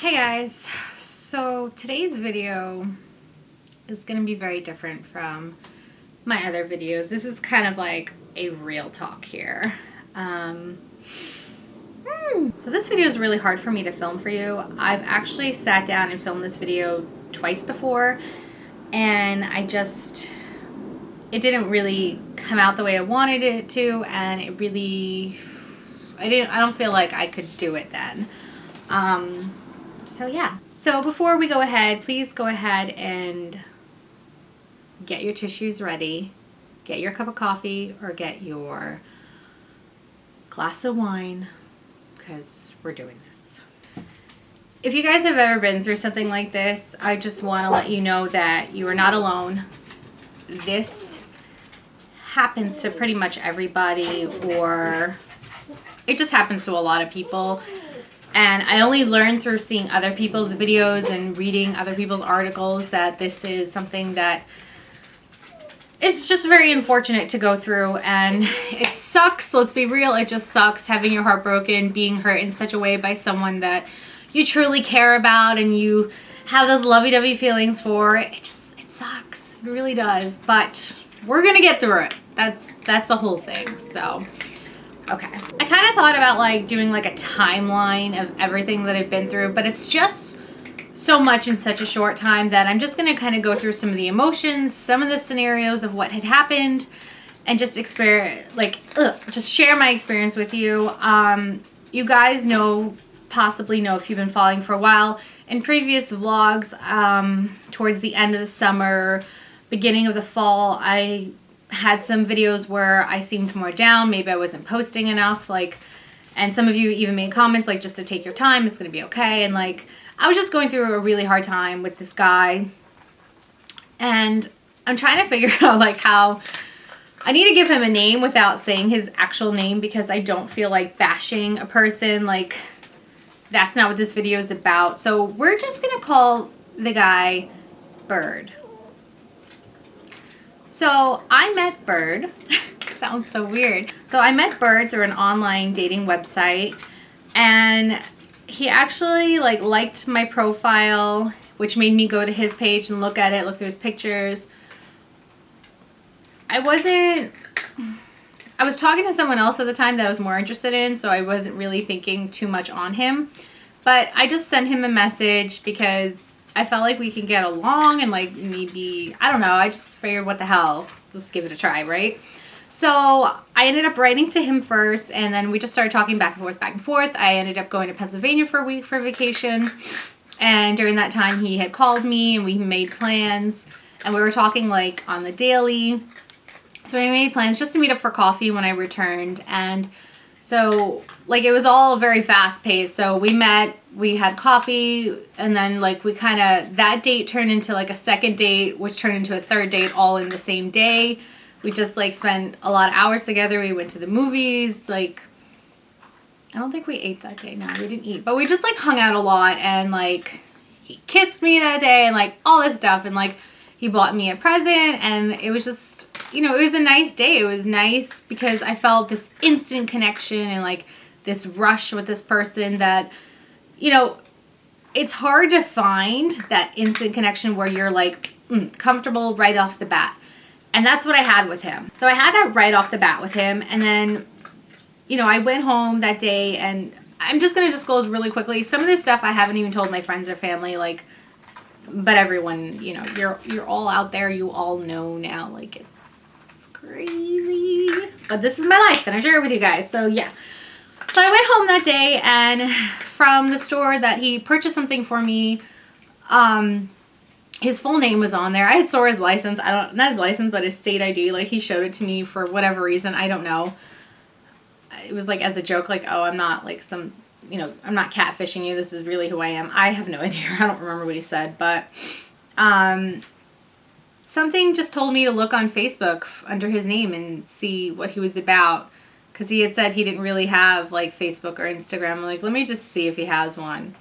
Hey guys, so today's video is going to be very different from my other videos. This is kind of like a real talk here. So this video is really hard for me to film for you. I've actually sat down and filmed this video twice before, and it didn't really come out the way I wanted it to, and I don't feel like I could do it then. So yeah. So before we go ahead, please go ahead and get your tissues ready, get your cup of coffee, or get your glass of wine, because we're doing this. If you guys have ever been through something like this, I just want to let you know that you are not alone. This happens to pretty much everybody, or it just happens to a lot of people. And I only learned through seeing other people's videos and reading other people's articles that this is something that it's just very unfortunate to go through, and it sucks. Let's be real, it just sucks having your heart broken, being hurt in such a way by someone that you truly care about and you have those lovey-dovey feelings for. It sucks. It really does. But we're gonna get through it. That's the whole thing. So okay. I kind of thought about like doing like a timeline of everything that I've been through, but it's just so much in such a short time that I'm just going to kind of go through some of the emotions, some of the scenarios of what had happened, and just just share my experience with you. You guys possibly know if you've been following for a while, in previous vlogs, towards the end of the summer, beginning of the fall, I had some videos where I seemed more down. Maybe I wasn't posting enough, and some of you even made comments like, just to take your time, it's gonna be okay. And I was just going through a really hard time with this guy, and I'm trying to figure out how I need to give him a name without saying his actual name, because I don't feel like bashing a person. That's not what this video is about. So we're just gonna call the guy Bird. So I met Bird. Sounds so weird. So I met Bird through an online dating website, and he actually liked my profile, which made me go to his page and look at it, look through his pictures. I was talking to someone else at the time that I was more interested in, so I wasn't really thinking too much on him. But I just sent him a message because I felt like we could get along, and maybe, I don't know, I just figured, what the hell, let's give it a try, right? So I ended up writing to him first, and then we just started talking back and forth. I ended up going to Pennsylvania for a week for vacation, and during that time he had called me and we made plans, and we were talking on the daily. So we made plans just to meet up for coffee when I returned, and so it was all very fast paced. So we met, we had coffee, and then we kind of, that date turned into a second date, which turned into a third date, all in the same day. We just spent a lot of hours together. We went to the movies. I don't think we ate that day. No, we didn't eat, but we just hung out a lot, and he kissed me that day, and all this stuff, and he bought me a present, and it was just, it was a nice day. It was nice because I felt this instant connection and this rush with this person that, it's hard to find that instant connection where you're comfortable right off the bat. And that's what I had with him. So I had that right off the bat with him. And then, I went home that day, and I'm just going to disclose really quickly. Some of this stuff I haven't even told my friends or family, but everyone, you're all out there. You all know now, it's crazy. But this is my life, and I share it with you guys. So yeah. So I went home that day, and from the store that he purchased something for me, his full name was on there. I had saw his license. Not his license, but his state ID. He showed it to me for whatever reason. I don't know. It was as a joke, oh, I'm not some, I'm not catfishing you. This is really who I am. I have no idea. I don't remember what he said, but something just told me to look on Facebook under his name and see what he was about, because he had said he didn't really have Facebook or Instagram. I'm let me just see if he has one.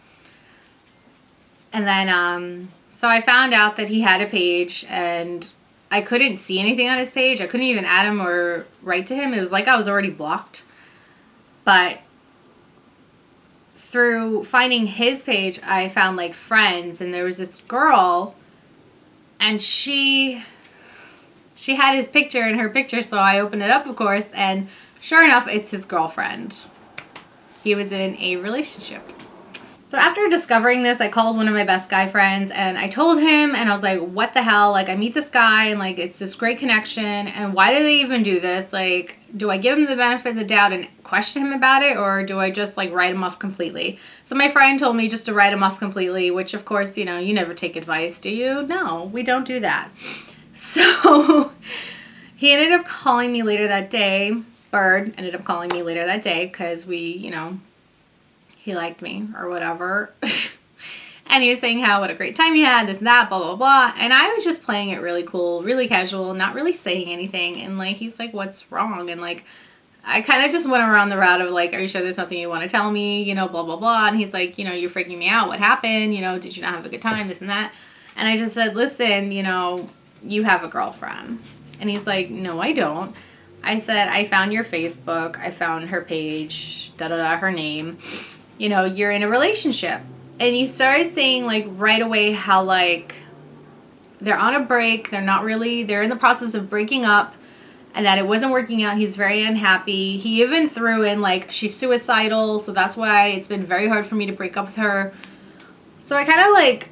And then so I found out that he had a page, and I couldn't see anything on his page. I couldn't even add him or write to him. It was I was already blocked. But through finding his page, I found like friends, and there was this girl, and she had his picture in her picture, so I opened it up, of course, and sure enough, it's his girlfriend. He was in a relationship. So after discovering this, I called one of my best guy friends, and I told him, and I was like, what the hell? Like, I meet this guy, and like, it's this great connection, and why do they even do this? Like, do I give him the benefit of the doubt and question him about it, or do I just like write him off completely? So my friend told me just to write him off completely, which of course, you know, you never take advice, do you? No, we don't do that. So he ended up calling me later that day. Bird ended up calling me later that day because we, you know, he liked me or whatever. And he was saying how what a great time he had, this and that, blah, blah, blah. And I was just playing it really cool, really casual, not really saying anything. And like, he's like, what's wrong? And like, I kind of just went around the route of like, are you sure there's nothing you want to tell me? You know, blah, blah, blah. And he's like, you know, you're freaking me out. What happened? You know, did you not have a good time? This and that. And I just said, listen, you know, you have a girlfriend. And he's like, no, I don't. I said, I found your Facebook. I found her page, her name. You know, you're in a relationship. And he started saying, like, right away how, like, they're on a break. They're in the process of breaking up. And that it wasn't working out. He's very unhappy. He even threw in, like, she's suicidal. So that's why it's been very hard for me to break up with her. So I kind of, like,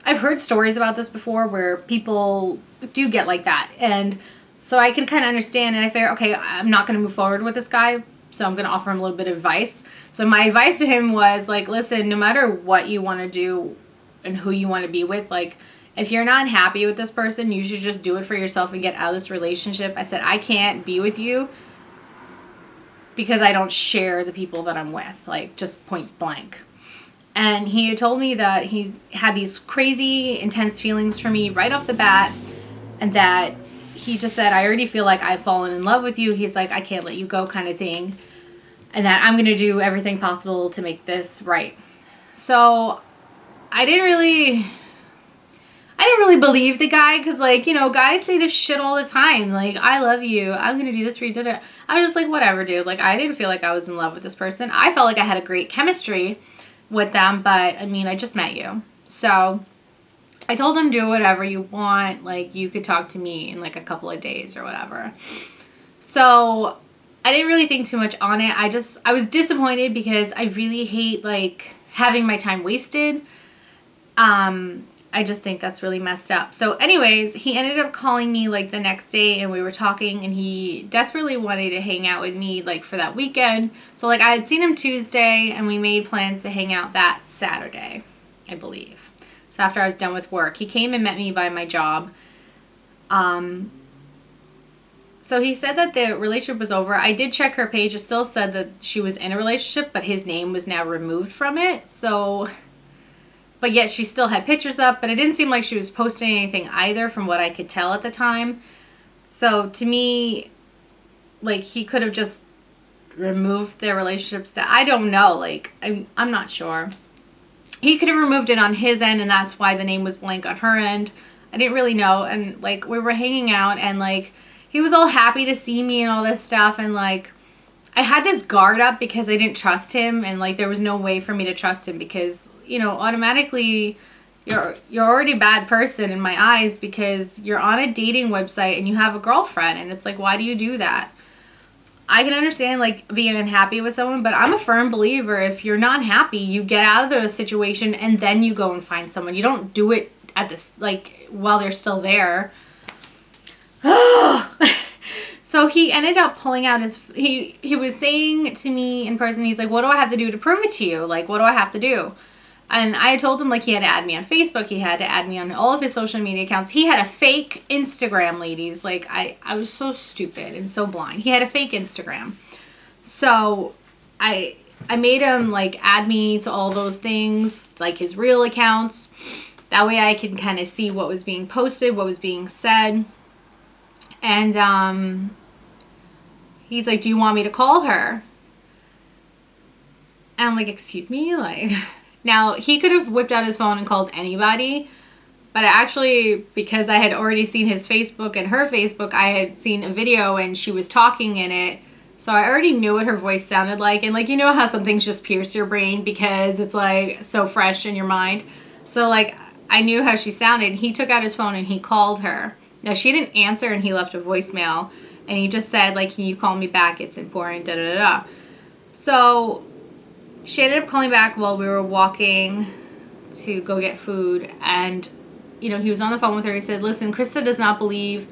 I've heard stories about this before where people do get like that. And so I can kind of understand. And I figure, okay, I'm not going to move forward with this guy. So I'm going to offer him a little bit of advice. So my advice to him was like, listen, no matter what you want to do and who you want to be with, like, if you're not happy with this person, you should just do it for yourself and get out of this relationship. I said, I can't be with you because I don't share the people that I'm with, like, just point blank. And he had told me that he had these crazy, intense feelings for me right off the bat, and that he just said, I already feel like I've fallen in love with you. He's like, I can't let you go kind of thing. And that I'm going to do everything possible to make this right. So I didn't really believe the guy because, like, you know, guys say this shit all the time. Like, I love you. I'm going to do this for you. I was just like, whatever, dude. Like, I didn't feel like I was in love with this person. I felt like I had a great chemistry with them, but, I mean, I just met you. So I told him, do whatever you want. Like, you could talk to me in, like, a couple of days or whatever. So I didn't really think too much on it. I was disappointed because I really hate, like, having my time wasted. I just think that's really messed up. So anyways, he ended up calling me like the next day and we were talking and he desperately wanted to hang out with me like for that weekend. So like I had seen him Tuesday and we made plans to hang out that Saturday, I believe. So after I was done with work, he came and met me by my job. So he said that the relationship was over. I did check her page. It still said that she was in a relationship, but his name was now removed from it. So, but yet she still had pictures up, but it didn't seem like she was posting anything either from what I could tell at the time. So to me, like he could have just removed their relationships. I don't know. Like, I'm not sure. He could have removed it on his end and that's why the name was blank on her end. I didn't really know. And like we were hanging out and like he was all happy to see me and all this stuff. And like I had this guard up because I didn't trust him. And like there was no way for me to trust him because, you know, automatically you're already a bad person in my eyes because you're on a dating website and you have a girlfriend. And it's like, why do you do that? I can understand like being unhappy with someone, but I'm a firm believer if you're not happy, you get out of the situation and then you go and find someone. You don't do it at this like while they're still there. So he ended up pulling out his, he was saying to me in person, he's like, what do I have to do to prove it to you? Like, what do I have to do? And I told him like he had to add me on Facebook. He had to add me on all of his social media accounts. He had a fake Instagram, ladies. Like I was so stupid and so blind. He had a fake Instagram. So I made him like add me to all those things, like his real accounts. That way I can kind of see what was being posted, what was being said. And he's like, do you want me to call her? And I'm like, excuse me? Like, now he could have whipped out his phone and called anybody. But actually, because I had already seen his Facebook and her Facebook, I had seen a video and she was talking in it So I already knew what her voice sounded like. And like, you know how some things just pierce your brain because it's like so fresh in your mind. So like, I knew how she sounded. He took out his phone and he called her. Now she didn't answer and he left a voicemail. And he just said like, can you call me back? It's important, da da da da. So she ended up calling back while we were walking to go get food. And, you know, he was on the phone with her. He said, listen, Krista does not believe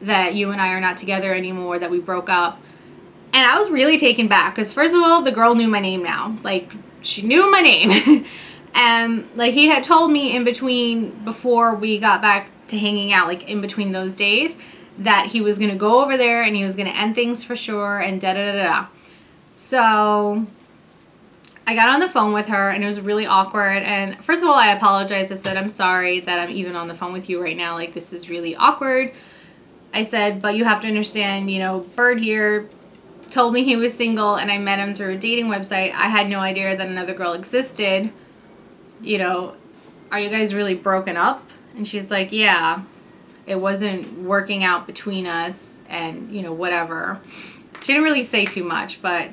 that you and I are not together anymore, that we broke up. And I was really taken back because, first of all, the girl knew my name now. Like, she knew my name. And, like, he had told me in between, before we got back to hanging out, like, in between those days, that he was going to go over there and he was going to end things for sure and da-da-da-da. So I got on the phone with her and it was really awkward. And first of all, I apologized. I said, I'm sorry that I'm even on the phone with you right now. Like, this is really awkward. I said, but you have to understand, you know, Bird here told me he was single and I met him through a dating website. I had no idea that another girl existed. You know, are you guys really broken up? And she's like, yeah, it wasn't working out between us and, you know, whatever. She didn't really say too much, but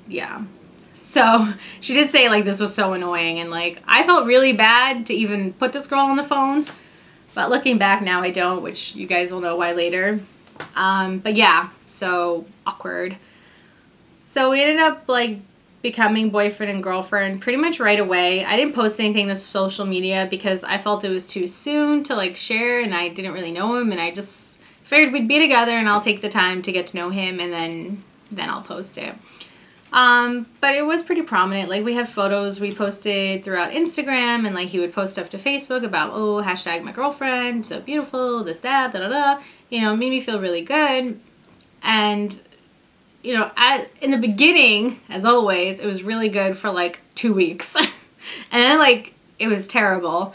yeah. So she did say like this was so annoying and like I felt really bad to even put this girl on the phone. But looking back now, I don't, which you guys will know why later. But yeah, so awkward. So we ended up like becoming boyfriend and girlfriend pretty much right away. I didn't post anything to social media because I felt it was too soon to like share and I didn't really know him and I just figured we'd be together and I'll take the time to get to know him and then I'll post it. But it was pretty prominent. Like we have photos we posted throughout Instagram and like he would post stuff to Facebook about, oh, hashtag my girlfriend, so beautiful, this, that, da, da, da. You know, it made me feel really good. And, you know, in the beginning, as always, it was really good for like 2 weeks. And then like, it was terrible.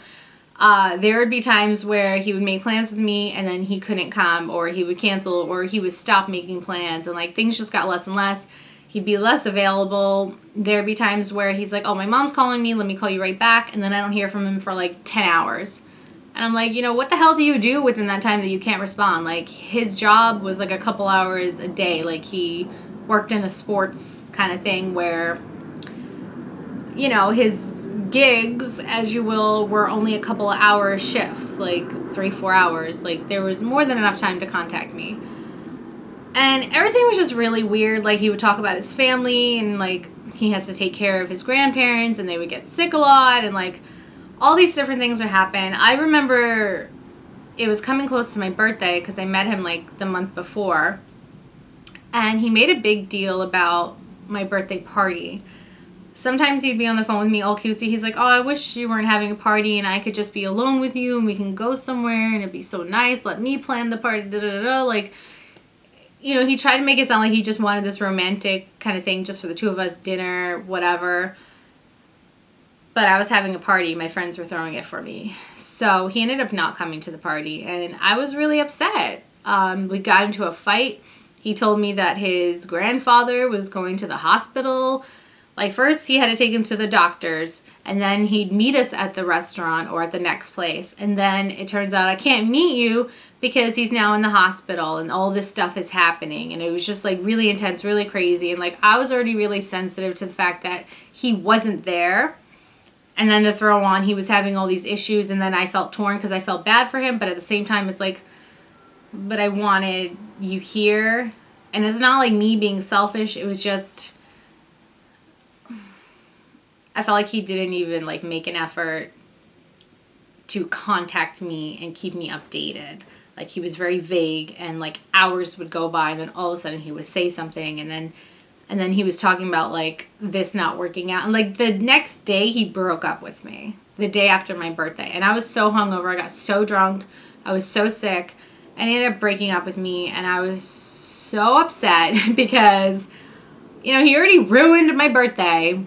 There would be times where he would make plans with me and then he couldn't come or he would cancel or he would stop making plans and like things just got less and less. He'd be less available. There'd be times where he's like, oh, my mom's calling me. Let me call you right back. And then I don't hear from him for like 10 hours. And I'm like, you know, what the hell do you do within that time that you can't respond? Like his job was like a couple hours a day. Like he worked in a sports kind of thing where, you know, his gigs, as you will, were only a couple of hour shifts, like 3-4 hours. Like there was more than enough time to contact me. And everything was just really weird. Like, he would talk about his family and, like, he has to take care of his grandparents and they would get sick a lot and, like, all these different things would happen. I remember it was coming close to my birthday because I met him, like, the month before. And he made a big deal about my birthday party. Sometimes he'd be on the phone with me all cutesy. He's like, oh, I wish you weren't having a party and I could just be alone with you and we can go somewhere and it'd be so nice. Let me plan the party, da-da-da-da. Like, you know, he tried to make it sound like he just wanted this romantic kind of thing just for the two of us, dinner, whatever. But I was having a party. My friends were throwing it for me. So he ended up not coming to the party, and I was really upset. We got into a fight. He told me that his grandfather was going to the hospital. Like, first he had to take him to the doctor's, and then he'd meet us at the restaurant or at the next place. And then it turns out I can't meet you because he's now in the hospital and all this stuff is happening. And it was just like really intense, really crazy. And like, I was already really sensitive to the fact that he wasn't there. And then to throw on, he was having all these issues. And then I felt torn because I felt bad for him. But at the same time, it's like, but I wanted you here. And it's not like me being selfish. It was just, I felt like he didn't even like make an effort to contact me and keep me updated. Like, he was very vague and like hours would go by and then all of a sudden he would say something and then he was talking about like this not working out. And like the next day he broke up with me, the day after my birthday. And I was so hungover. I got so drunk. I was so sick. And he ended up breaking up with me. And I was so upset because, you know, he already ruined my birthday.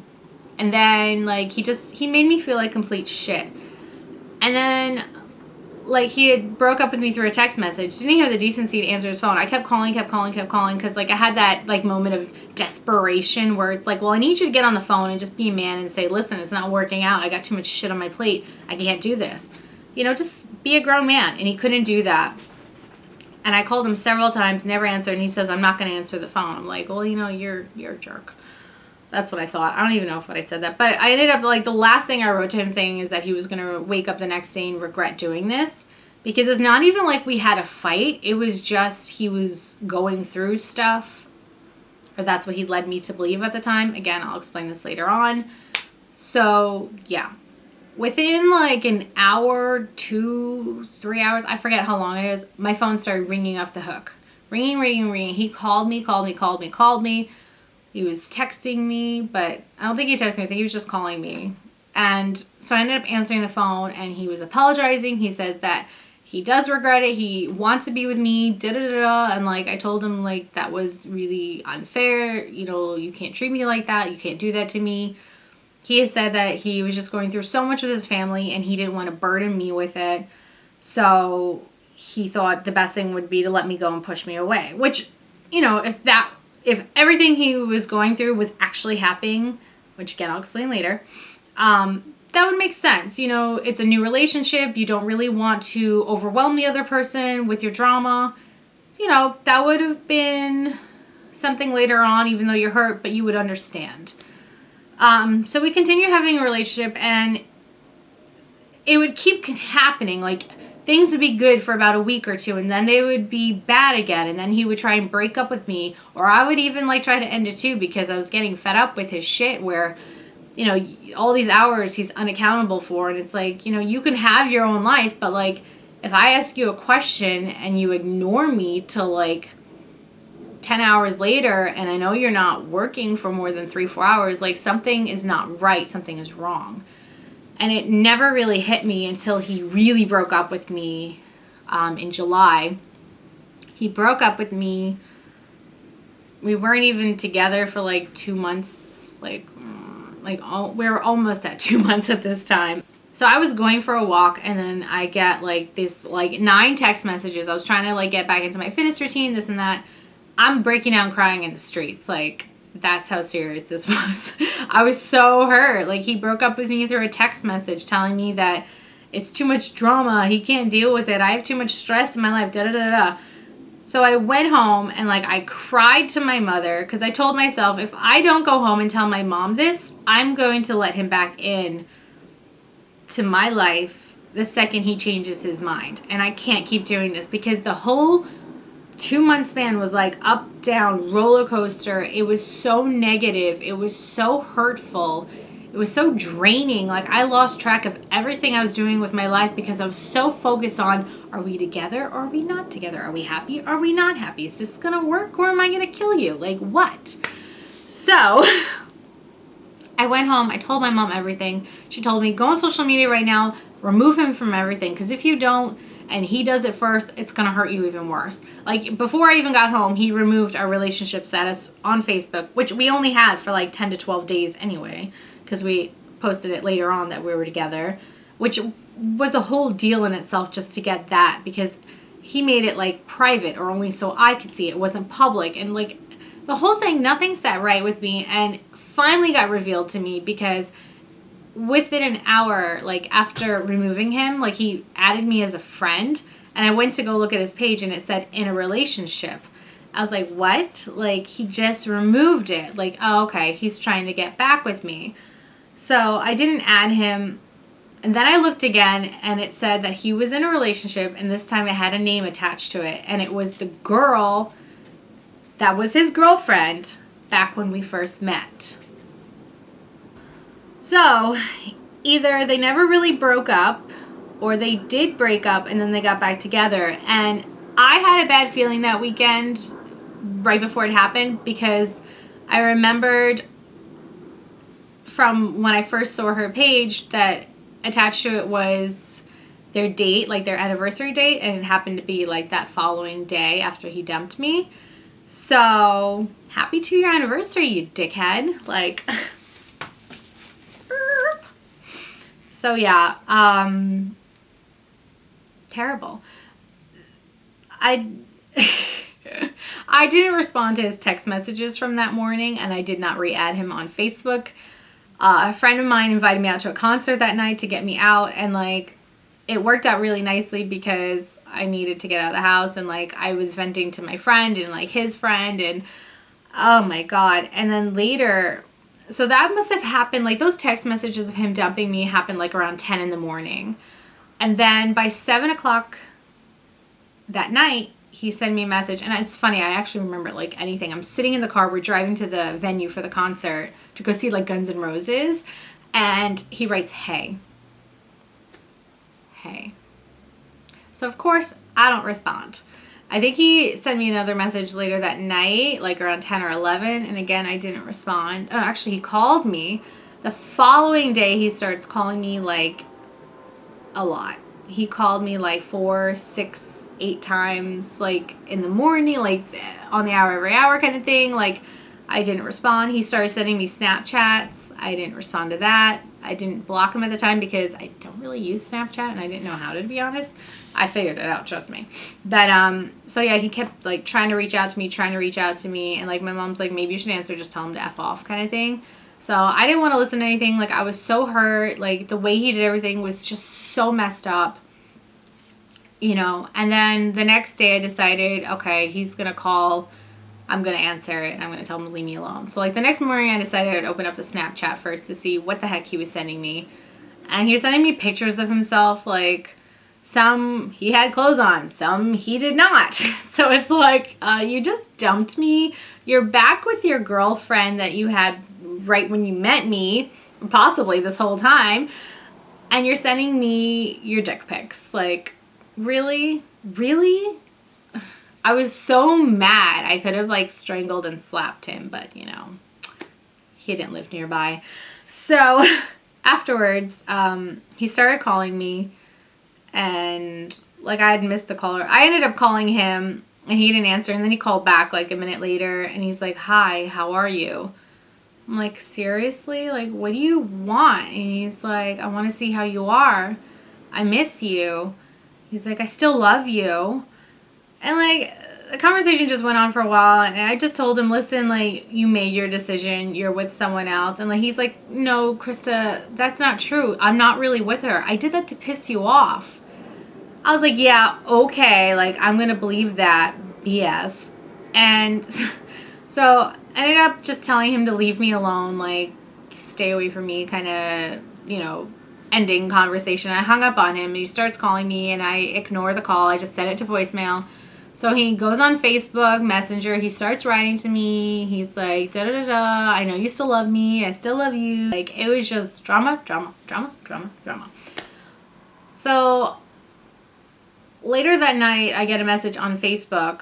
And then like he made me feel like complete shit. And then like he had broke up with me through a text message. Didn't even have the decency to answer his phone. I kept calling because like I had that like moment of desperation where it's like, well, I need you to get on the phone and just be a man and say, listen, it's not working out. I got too much shit on my plate. I can't do this. You know, just be a grown man. And he couldn't do that. And I called him several times, never answered, and he says, I'm not going to answer the phone. I'm like, well, you're a jerk. That's what I thought. I don't even know if I said that. But I ended up, like, the last thing I wrote to him saying is that he was going to wake up the next day and regret doing this. Because it's not even like we had a fight. It was just he was going through stuff. Or that's what he led me to believe at the time. Again, I'll explain this later on. So, yeah. Within like an hour, 2, 3 hours, I forget how long it is, my phone started ringing off the hook. Ringing, ringing, ringing. He called me. He was texting me, but I don't think he texted me. I think he was just calling me. And so I ended up answering the phone, and he was apologizing. He says that he does regret it. He wants to be with me, da-da-da-da. And, like, I told him, like, that was really unfair. You can't treat me like that. You can't do that to me. He has said that he was just going through so much with his family, and he didn't want to burden me with it. So he thought the best thing would be to let me go and push me away. Which, if everything he was going through was actually happening, which again I'll explain later, that would make sense. It's a new relationship. You don't really want to overwhelm the other person with your drama. That would have been something later on, even though you're hurt, but you would understand. So we continue having a relationship, and it would keep happening. Like, things would be good for about a week or two, and then they would be bad again, and then he would try and break up with me, or I would even, like, try to end it too, because I was getting fed up with his shit where, all these hours he's unaccountable for, and it's like, you can have your own life, but, like, if I ask you a question and you ignore me till, like, 10 hours later, and I know you're not working for more than 3-4 hours, like, something is not right, something is wrong. And it never really hit me until he really broke up with me in July. He broke up with me. We weren't even together for like 2 months. We were almost at 2 months at this time. So I was going for a walk, and then I get like this 9 text messages. I was trying to get back into my fitness routine, this and that. I'm breaking down crying in the streets. That's how serious this was. I was so hurt. He broke up with me through a text message telling me that it's too much drama. He can't deal with it. I have too much stress in my life. Da-da-da-da. So I went home, and I cried to my mother, because I told myself, if I don't go home and tell my mom this, I'm going to let him back in to my life the second he changes his mind. And I can't keep doing this, because the whole 2-month span was up, down, roller coaster. It was so negative. It was so hurtful. It was so draining. I lost track of everything I was doing with my life because I was so focused on, are we together or are we not together? Are we happy or are we not happy? Is this going to work or am I going to kill you? What? So I went home. I told my mom everything. She told me, go on social media right now. Remove him from everything, because if you don't, and he does it first, it's going to hurt you even worse. Before I even got home, he removed our relationship status on Facebook, which we only had for 10 to 12 days anyway, because we posted it later on that we were together, which was a whole deal in itself just to get that, because he made it private, or only so I could see it. It wasn't public, and the whole thing, nothing sat right with me, and finally got revealed to me, because within an hour, after removing him, he added me as a friend, and I went to go look at his page, and it said, in a relationship. I was like, what? He just removed it. Oh, okay, he's trying to get back with me. So I didn't add him, and then I looked again, and it said that he was in a relationship, and this time it had a name attached to it, and it was the girl that was his girlfriend back when we first met. So, either they never really broke up, or they did break up and then they got back together. And I had a bad feeling that weekend, right before it happened, because I remembered from when I first saw her page that attached to it was their date, their anniversary date, and it happened to be that following day after he dumped me. So, happy 2-year anniversary, you dickhead. So yeah, terrible. I didn't respond to his text messages from that morning, and I did not re-add him on Facebook. A friend of mine invited me out to a concert that night to get me out, and it worked out really nicely, because I needed to get out of the house, and like I was venting to my friend and like his friend, and oh my God. And then later, so that must have happened, like those text messages of him dumping me happened like around 10 in the morning. And then by 7 o'clock that night, he sent me a message. And it's funny, I actually remember like anything. I'm sitting in the car, we're driving to the venue for the concert to go see like Guns N' Roses. And he writes, hey. Hey. So of course, I don't respond. I think he sent me another message later that night, like around 10 or 11. And again, I didn't respond. Oh, actually, he called me. The following day, he starts calling me like a lot. He called me like 4, 6, 8 times, like in the morning, like on the hour, every hour kind of thing. Like I didn't respond. He started sending me Snapchats. I didn't respond to that. I didn't block him at the time because I don't really use Snapchat and I didn't know how to be honest. I figured it out, trust me. But, so yeah, he kept, like, trying to reach out to me, and, like, my mom's like, maybe you should answer, just tell him to F off kind of thing. So I didn't want to listen to anything. Like, I was so hurt. Like, the way he did everything was just so messed up, you know. And then the next day I decided, okay, he's going to call, I'm going to answer it, and I'm going to tell him to leave me alone. So, like, the next morning I decided I'd open up the Snapchat first to see what the heck he was sending me. And he was sending me pictures of himself, like, some he had clothes on, some he did not. So it's like, you just dumped me. You're back with your girlfriend that you had right when you met me, possibly this whole time, and you're sending me your dick pics. Like, really? Really? I was so mad. I could have, like, strangled and slapped him, but, you know, he didn't live nearby. So afterwards, he started calling me. And, like, I had missed the caller. I ended up calling him, and he didn't answer. And then he called back, like, a minute later. And he's like, hi, how are you? I'm like, seriously? Like, what do you want? And he's like, I want to see how you are. I miss you. He's like, I still love you. And, like, the conversation just went on for a while. And I just told him, listen, like, you made your decision. You're with someone else. And, like, he's like, no, Krista, that's not true. I'm not really with her. I did that to piss you off. I was like, yeah, okay, like, I'm going to believe that BS. And so I ended up just telling him to leave me alone, like, stay away from me, kind of, you know, ending conversation. I hung up on him, and he starts calling me, and I ignore the call. I just sent it to voicemail. So he goes on Facebook Messenger. He starts writing to me. He's like, da-da-da-da, I know you still love me. I still love you. Like, it was just drama, drama, drama, drama, drama. So later that night, I get a message on Facebook,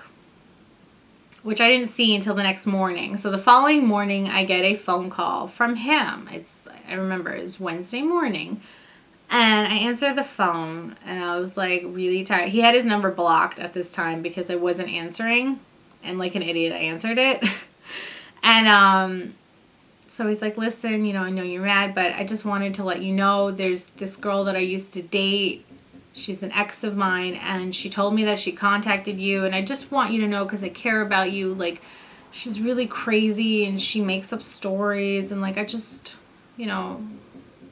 which I didn't see until the next morning. So the following morning, I get a phone call from him. I remember it was Wednesday morning. And I answer the phone, and I was, like, really tired. He had his number blocked at this time because I wasn't answering. And like an idiot, I answered it. And so he's like, listen, you know, I know you're mad, but I just wanted to let you know there's this girl that I used to date. She's an ex of mine, and she told me that she contacted you, and I just want you to know because I care about you. Like, she's really crazy, and she makes up stories, and, like, I just, you know,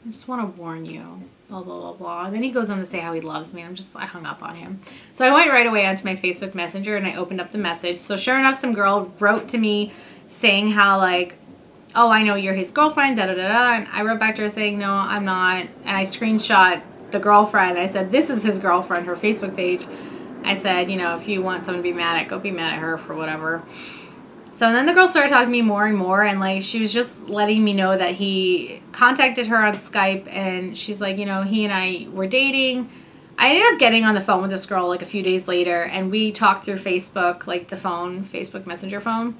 I just want to warn you, blah, blah, blah, blah. And then he goes on to say how he loves me, and I hung up on him. So I went right away onto my Facebook Messenger, and I opened up the message. So sure enough, some girl wrote to me saying how, like, oh, I know you're his girlfriend, da-da-da-da, and I wrote back to her saying, no, I'm not, and I screenshot the girlfriend. I said, this is his girlfriend, her Facebook page. I said, you know, if you want someone to be mad at, go be mad at her for whatever. So then the girl started talking to me more and more, and, like, she was just letting me know that he contacted her on Skype, and she's like, you know, he and I were dating. I ended up getting on the phone with this girl, like, a few days later, and we talked through Facebook, like, the phone, Facebook Messenger phone,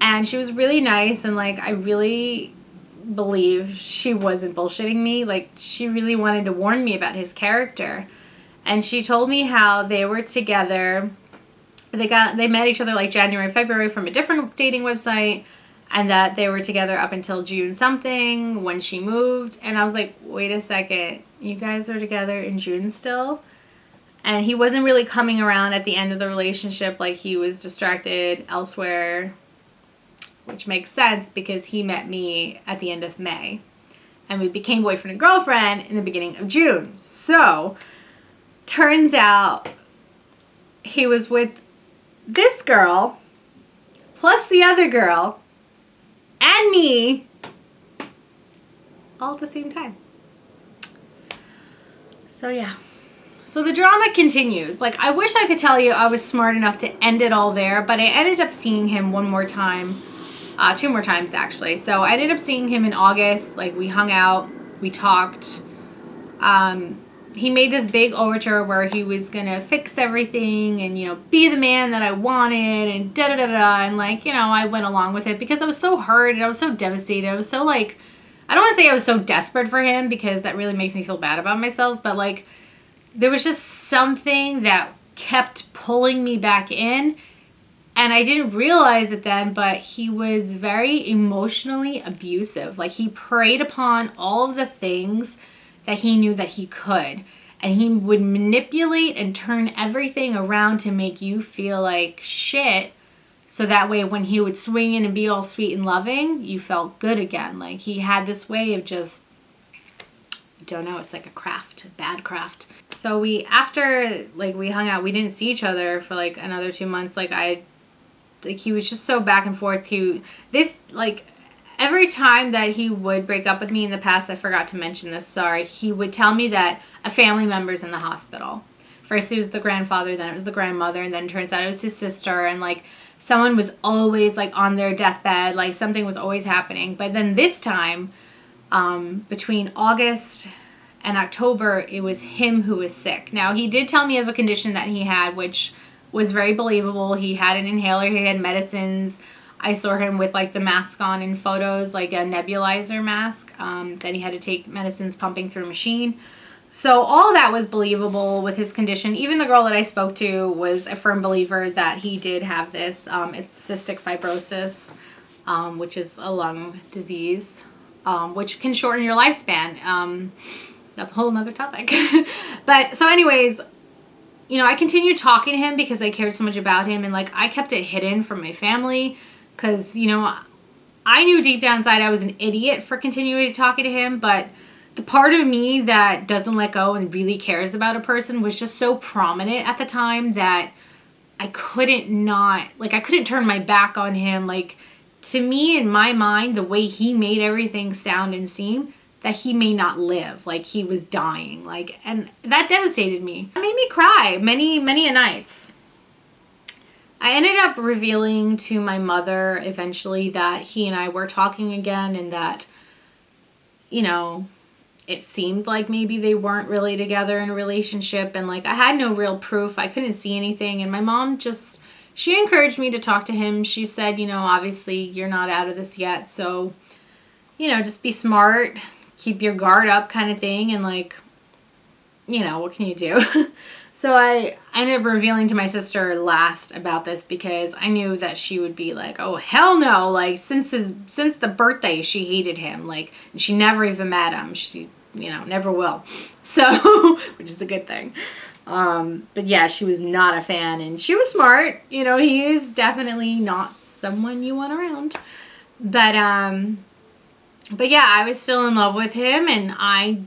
and she was really nice, and, like, I really believe she wasn't bullshitting me. Like, she really wanted to warn me about his character. And she told me how they were together. They met each other like January, February from a different dating website, and that they were together up until June something when she moved. And I was like, wait a second, you guys are together in June still? And he wasn't really coming around at the end of the relationship. Like, he was distracted elsewhere, which makes sense because he met me at the end of May. And we became boyfriend and girlfriend in the beginning of June. So, turns out he was with this girl, plus the other girl, and me, all at the same time. So yeah. So the drama continues. Like, I wish I could tell you I was smart enough to end it all there, but I ended up seeing him one more time. 2 more times, actually. So I ended up seeing him in August. Like, we hung out. We talked. He made this big overture where he was going to fix everything and, you know, be the man that I wanted and da-da-da-da. And, like, you know, I went along with it because I was so hurt and I was so devastated. I was so, like, I don't want to say I was so desperate for him because that really makes me feel bad about myself. But, like, there was just something that kept pulling me back in. And I didn't realize it then, but he was very emotionally abusive. Like, he preyed upon all of the things that he knew that he could. And he would manipulate and turn everything around to make you feel like shit. So that way when he would swing in and be all sweet and loving, you felt good again. Like, he had this way of just, I don't know, it's like a craft, a bad craft. So after we hung out, we didn't see each other for like another 2 months. He was just so back and forth. Every time that he would break up with me in the past, I forgot to mention this, sorry, he would tell me that a family member's in the hospital. First it was the grandfather, then it was the grandmother, and then it turns out it was his sister, and like someone was always like on their deathbed, like something was always happening. But then this time, between August and October, it was him who was sick. Now, he did tell me of a condition that he had, which was very believable. He had an inhaler, he had medicines. I saw him with like the mask on in photos, like a nebulizer mask, that he had to take medicines pumping through a machine. So all that was believable with his condition. Even the girl that I spoke to was a firm believer that he did have this. It's cystic fibrosis, which is a lung disease, which can shorten your lifespan. That's a whole nother topic. But so anyways, you know, I continued talking to him because I cared so much about him, and like I kept it hidden from my family because, you know, I knew deep down inside I was an idiot for continuing talking to him, but the part of me that doesn't let go and really cares about a person was just so prominent at the time that I couldn't turn my back on him. Like, to me, in my mind, the way he made everything sound and seem, that he may not live, like he was dying, like, and that devastated me. It made me cry many a nights. I ended up revealing to my mother eventually that he and I were talking again, and that, you know, it seemed like maybe they weren't really together in a relationship, and like I had no real proof. I couldn't see anything, and my mom she encouraged me to talk to him. She said, you know, obviously you're not out of this yet, so, you know, just be smart, keep your guard up kind of thing, and like, you know, what can you do? So I ended up revealing to my sister last about this because I knew that she would be like, oh, hell no. Like, since the birthday, she hated him. Like, and she never even met him. She, you know, never will. So, which is a good thing. But yeah, she was not a fan, and she was smart. You know, he is definitely not someone you want around. But yeah, I was still in love with him, and I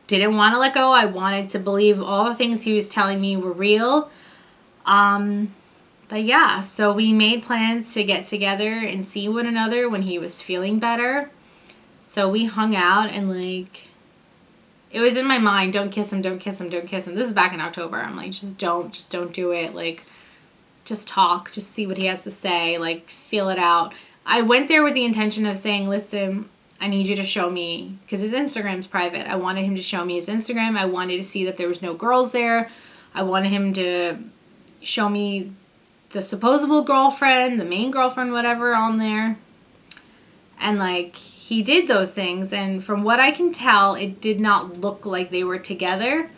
didn't want to let go. I wanted to believe all the things he was telling me were real. But yeah, so we made plans to get together and see one another when he was feeling better. So we hung out, and like, it was in my mind, don't kiss him, don't kiss him, don't kiss him. This is back in October. I'm like, just don't do it. Like, just talk, just see what he has to say, like, feel it out. I went there with the intention of saying, listen, I need you to show me, because his Instagram's private. I wanted him to show me his Instagram. I wanted to see that there was no girls there. I wanted him to show me the supposable girlfriend, the main girlfriend, whatever, on there. And like, he did those things, and from what I can tell, it did not look like they were together.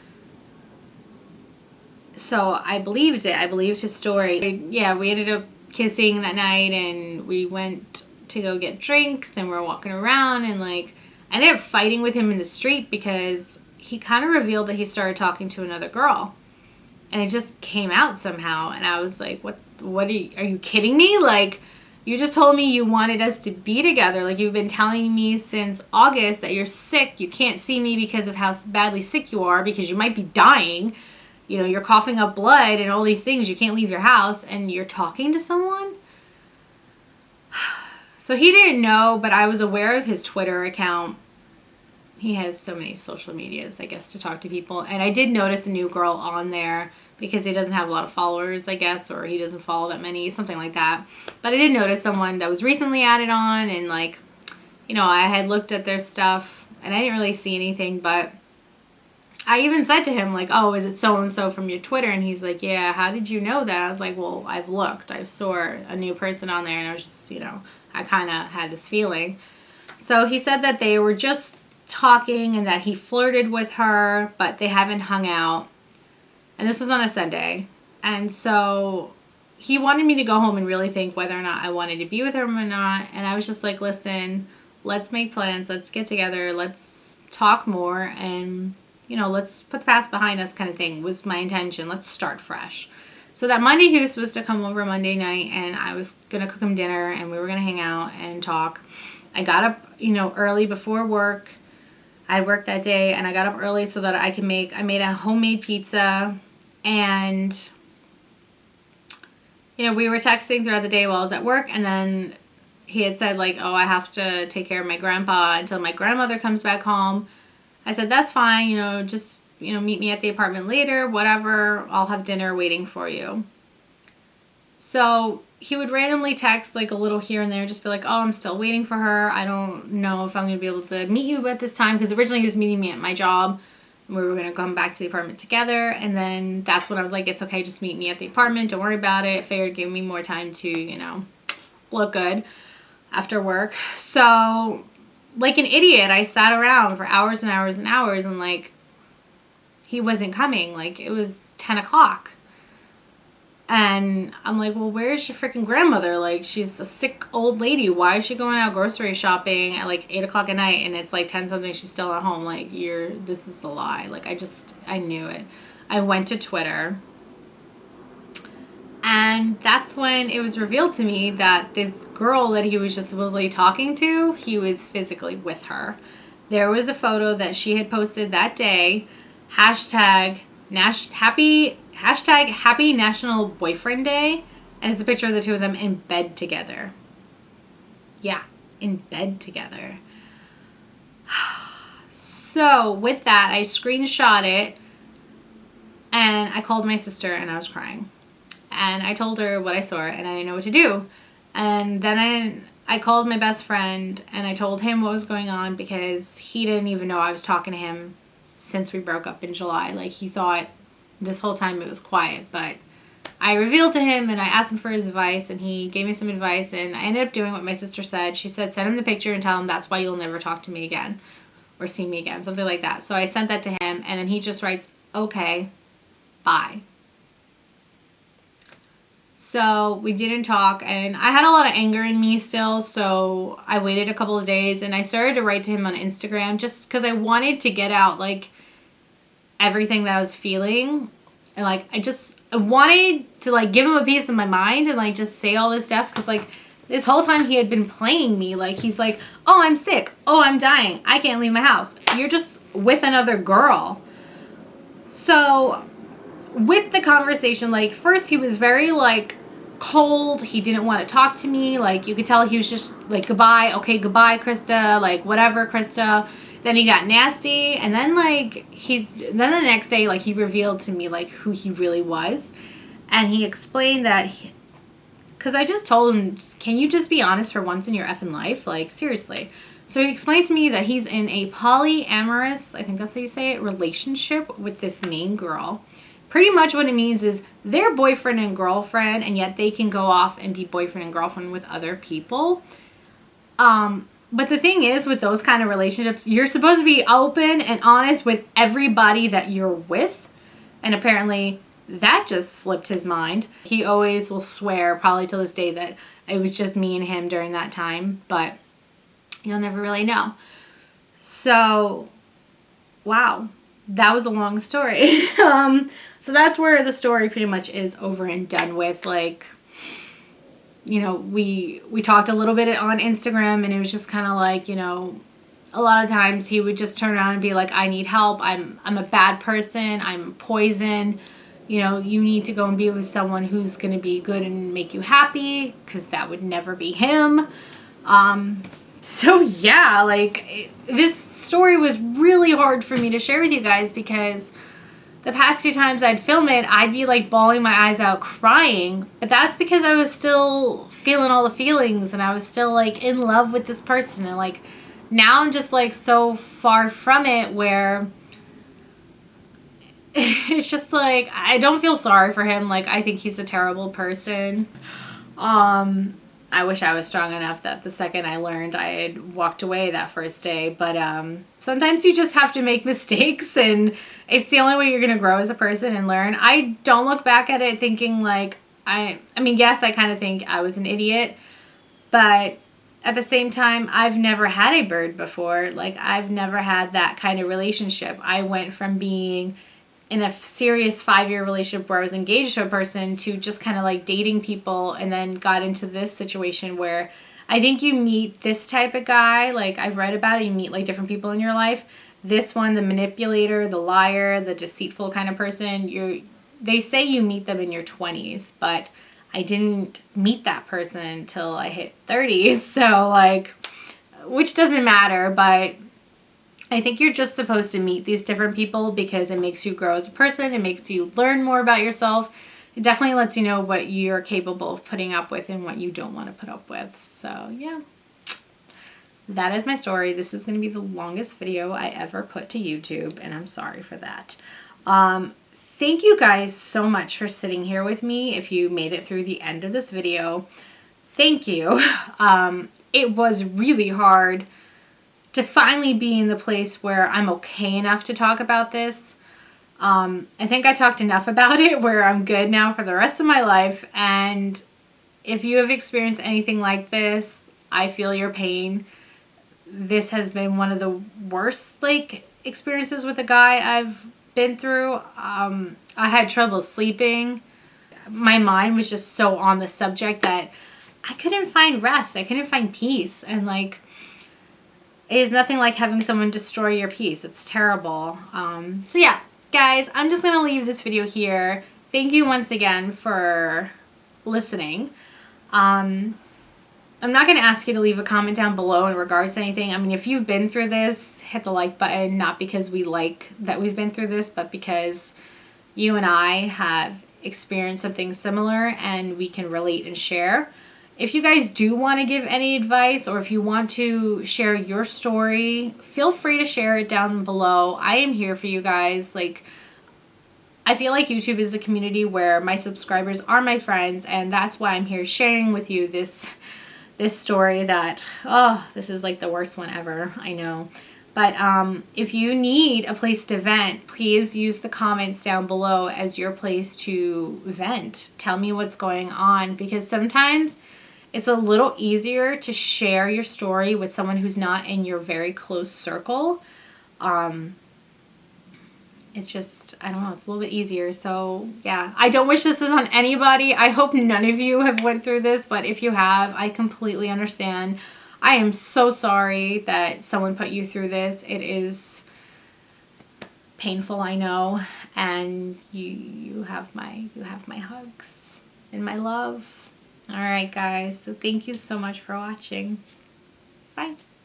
So I believed it. I believed his story. Yeah, we ended up kissing that night, and we went to go get drinks, and we're walking around, and like, I ended up fighting with him in the street because he kind of revealed that he started talking to another girl, and it just came out somehow. And I was like, what are you kidding me? Like, you just told me you wanted us to be together. Like, you've been telling me since August that you're sick. You can't see me because of how badly sick you are, because you might be dying. you know, you're coughing up blood and all these things. You can't leave your house and you're talking to someone. So he didn't know, but I was aware of his Twitter account. He has so many social medias, I guess, to talk to people. And I did notice a new girl on there because he doesn't have a lot of followers, I guess, or he doesn't follow that many, something like that. But I did notice someone that was recently added on, and like, you know, I had looked at their stuff and I didn't really see anything, but I even said to him, like, oh, is it so-and-so from your Twitter? And he's like, yeah, how did you know that? I was like, well, I've looked. I saw a new person on there, and I was just, you know, I kind of had this feeling. So he said that they were just talking and that he flirted with her, but they haven't hung out. And this was on a Sunday. And so he wanted me to go home and really think whether or not I wanted to be with him or not. And I was just like, listen, let's make plans. Let's get together. Let's talk more. And, you know, let's put the past behind us kind of thing was my intention. Let's start fresh. So that Monday he was supposed to come over Monday night, and I was going to cook him dinner, and we were going to hang out and talk. I got up, you know, early before work. I worked that day, and I got up early so that I made a homemade pizza, and, you know, we were texting throughout the day while I was at work, and then he had said, like, oh, I have to take care of my grandpa until my grandmother comes back home. I said, that's fine, you know, just, you know, meet me at the apartment later, whatever, I'll have dinner waiting for you. So he would randomly text, like, a little here and there, just be like, oh, I'm still waiting for her. I don't know if I'm going to be able to meet you at this time, because originally he was meeting me at my job, and we were going to come back to the apartment together, and then that's when I was like, it's okay, just meet me at the apartment, don't worry about it. Figured give me more time to, you know, look good after work. So, like an idiot, I sat around for hours and hours and hours, and, like, he wasn't coming. Like, it was 10 o'clock. And I'm like, well, where's your freaking grandmother? Like, she's a sick old lady. Why is she going out grocery shopping at, like, 8 o'clock at night, and it's, like, 10-something, she's still at home? Like, this is a lie. Like, I knew it. I went to Twitter, and that's when it was revealed to me that this girl that he was just supposedly talking to, he was physically with her. There was a photo that she had posted that day, hashtag Happy National Boyfriend Day, and it's a picture of the two of them in bed together. Yeah, in bed together. So with that, I screenshot it, and I called my sister, and I was crying. And I told her what I saw, and I didn't know what to do. And then I called my best friend, and I told him what was going on, because he didn't even know I was talking to him since we broke up in July. Like, he thought this whole time it was quiet, but I revealed to him, and I asked him for his advice, and he gave me some advice, and I ended up doing what my sister said. She said, send him the picture and tell him that's why you'll never talk to me again or see me again, something like that. So I sent that to him, and then he just writes, okay, bye. So we didn't talk, and I had a lot of anger in me still, so I waited a couple of days, and I started to write to him on Instagram just because I wanted to get out, like, everything that I was feeling. And, like, I wanted to, like, give him a piece of my mind and, like, just say all this stuff, because, like, this whole time he had been playing me. Like, he's like, oh, I'm sick. Oh, I'm dying. I can't leave my house. You're just with another girl. So with the conversation, like, first he was very, like, cold. He didn't want to talk to me. Like, you could tell he was just like, goodbye. Okay, goodbye, Krista. Like, whatever, Krista. Then he got nasty, and then, like, then the next day, like, he revealed to me, like, who he really was. And he explained that because I just told him, can you just be honest for once in your effing life? Like, seriously. So he explained to me that he's in a polyamorous, I think that's how you say it, relationship with this main girl. Pretty much what it means is they're boyfriend and girlfriend, and yet they can go off and be boyfriend and girlfriend with other people. But the thing is, with those kind of relationships, you're supposed to be open and honest with everybody that you're with. And apparently that just slipped his mind. He always will swear, probably to this day, that it was just me and him during that time. But you'll never really know. So, wow. That was a long story. So that's where the story pretty much is over and done with. Like, you know, we talked a little bit on Instagram, and it was just kind of like, you know, a lot of times he would just turn around and be like, I need help. I'm a bad person. I'm poison. you know, you need to go and be with someone who's going to be good and make you happy, because that would never be him. So yeah, like, this story was really hard for me to share with you guys, because the past 2 times I'd film it, I'd be like bawling my eyes out crying. But that's because I was still feeling all the feelings, and I was still like in love with this person. And like now I'm just like so far from it, where it's just like I don't feel sorry for him. Like, I think he's a terrible person. I wish I was strong enough that the second I learned, I had walked away that first day. But sometimes you just have to make mistakes, and it's the only way you're going to grow as a person and learn. I don't look back at it thinking like, I mean, yes, I kind of think I was an idiot, but at the same time, I've never had a bird before. Like, I've never had that kind of relationship. I went from being in a serious 5-year relationship where I was engaged to a person to just kind of like dating people, and then got into this situation where I think you meet this type of guy. Like, I've read about it, you meet like different people in your life. This one, the manipulator, the liar, the deceitful kind of person, they say you meet them in your 20s, but I didn't meet that person until I hit 30. So like, which doesn't matter, but I think you're just supposed to meet these different people because it makes you grow as a person. It makes you learn more about yourself. It definitely lets you know what you're capable of putting up with and what you don't want to put up with. So yeah, that is my story. This is going to be the longest video I ever put to YouTube, and I'm sorry for that. Thank you guys so much for sitting here with me. If you made it through the end of this video, thank you. It was really hard to finally be in the place where I'm okay enough to talk about this. I think I talked enough about it where I'm good now for the rest of my life. And if you have experienced anything like this, I feel your pain. This has been one of the worst like experiences with a guy I've been through. I had trouble sleeping. My mind was just so on the subject that I couldn't find rest. I couldn't find peace. And like, it is nothing like having someone destroy your peace. It's terrible. So yeah, guys, I'm just going to leave this video here. Thank you once again for listening. I'm not going to ask you to leave a comment down below in regards to anything. I mean, if you've been through this, hit the like button, not because we like that we've been through this, but because you and I have experienced something similar and we can relate and share. If you guys do want to give any advice, or if you want to share your story, feel free to share it down below. I am here for you guys. Like, I feel like YouTube is the community where my subscribers are my friends, and that's why I'm here sharing with you this story that, oh, this is like the worst one ever, I know. But if you need a place to vent, please use the comments down below as your place to vent. Tell me what's going on, because sometimes it's a little easier to share your story with someone who's not in your very close circle. It's just, I don't know, it's a little bit easier. So yeah, I don't wish this on anybody. I hope none of you have went through this, but if you have, I completely understand. I am so sorry that someone put you through this. It is painful, I know, and you have my hugs and my love. All right, guys, so thank you so much for watching. Bye.